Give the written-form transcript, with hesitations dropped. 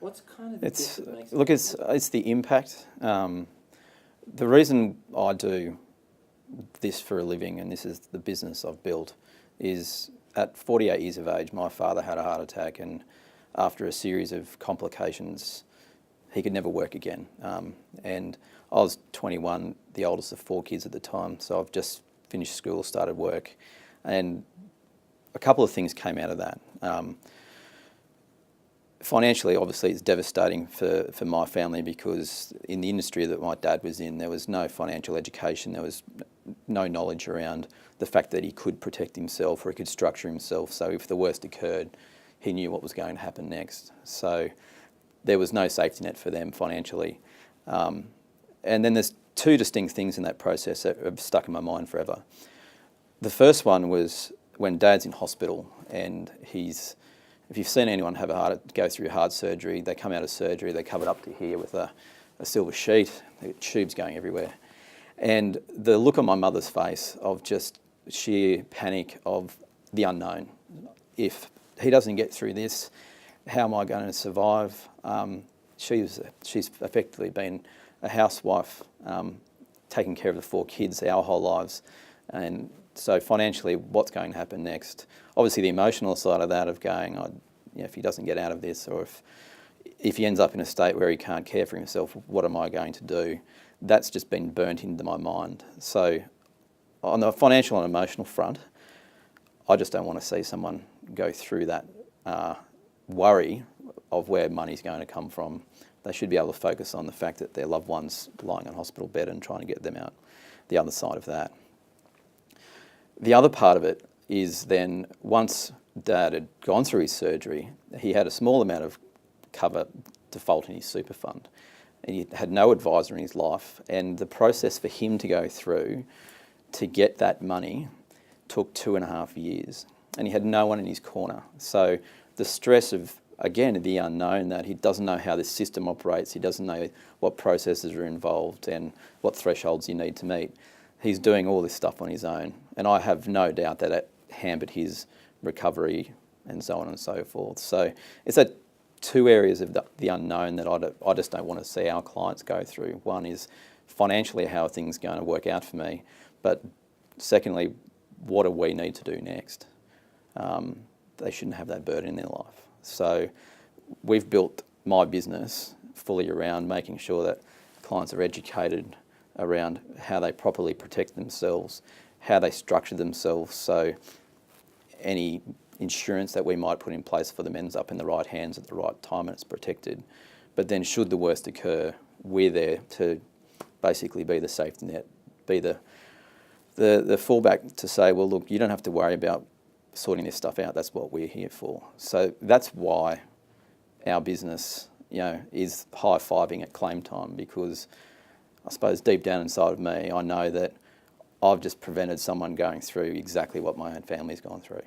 What's kind of the It's gift that makes look, it it's the impact. The reason I do this for a living, and this is the business I've built, is at 48 years of age, my father had a heart attack, and after a series of complications, he could never work again. And I was 21, the oldest of 4 kids at the time, so I've just finished school, started work, and a couple of things came out of that. Financially, obviously, it's devastating for my family because in the industry that my dad was in, there was no financial education, there was no knowledge around the fact that he could protect himself or he could structure himself. So if the worst occurred, he knew what was going to happen next. So there was no safety net for them financially. And then there's 2 distinct things in that process that have stuck in my mind forever. The first one was when Dad's in hospital and if you've seen anyone go through heart surgery, they come out of surgery, they're covered up to here with a silver sheet, the tubes going everywhere. And the look on my mother's face of just sheer panic of the unknown. If he doesn't get through this, how am I going to survive? She's effectively been a housewife, taking care of the 4 kids our whole lives. And so financially, what's going to happen next? Obviously, the emotional side of that of going, if he doesn't get out of this, or if he ends up in a state where he can't care for himself, what am I going to do? That's just been burnt into my mind. So on the financial and emotional front, I just don't want to see someone go through that worry of where money's going to come from. They should be able to focus on the fact that their loved one's lying on a hospital bed and trying to get them out the other side of that. The other part of it is then once Dad had gone through his surgery, he had a small amount of cover default in his super fund. And he had no advisor in his life, and the process for him to go through to get that money took 2.5 years, and he had no one in his corner. So the stress of, again, the unknown, that he doesn't know how this system operates, he doesn't know what processes are involved and what thresholds you need to meet. He's doing all this stuff on his own, and I have no doubt that it hampered his recovery and so on and so forth. So it's that 2 areas of the unknown that I just don't want to see our clients go through. One is financially, how are things going to work out for me? But secondly, what do we need to do next? They shouldn't have that burden in their life. So we've built my business fully around making sure that clients are educated around how they properly protect themselves, how they structure themselves, so any insurance that we might put in place for them ends up in the right hands at the right time and it's protected. But then should the worst occur, we're there to basically be the safety net, be the fallback to say, well, look, you don't have to worry about sorting this stuff out. That's what we're here for. So that's why our business, is high-fiving at claim time, because I suppose deep down inside of me, I know that I've just prevented someone going through exactly what my own family's gone through.